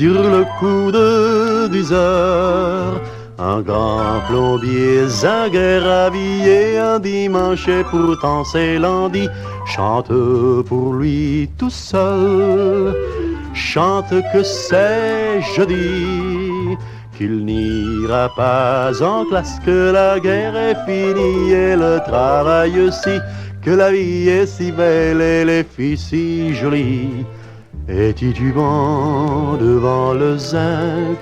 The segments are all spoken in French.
Sur le coup de 10 heures, un grand plombier zaguer habillé un dimanche et pourtant c'est lundi, chante pour lui tout seul, chante que c'est jeudi, qu'il n'ira pas en classe, que la guerre est finie et le travail aussi, que la vie est si belle et les filles si jolies. Et titubant devant le zinc,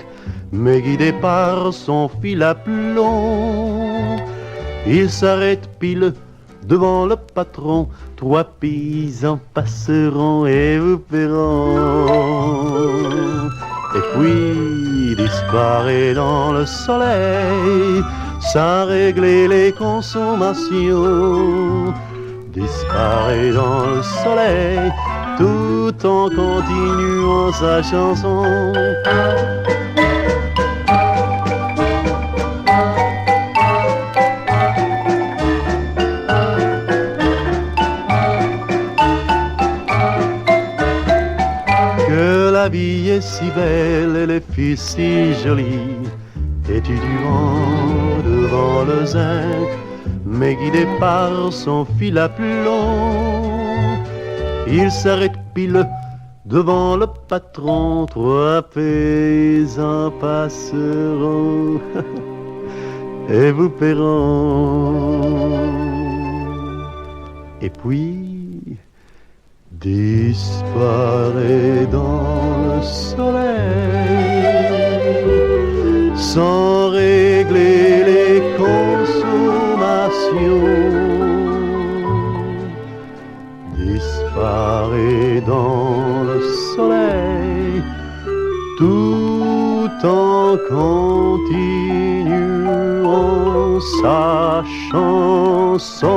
mais guidé par son fil à plomb, il s'arrête pile devant le patron. 3 paysans passeront et vous verront. Et puis disparaît dans le soleil, sans régler les consommations. Disparaît dans le soleil, tout en continuant sa chanson. Que la vie est si belle et les filles si jolies, étudiant devant le zinc, mais guidé par son fil à plomb, il s'arrête pile devant le patron. 3 paysans passeront et vous paieront. Et puis disparaît dans le soleil, sans régler les consommations. Disparaît dans le soleil, tout en continuant sa chanson.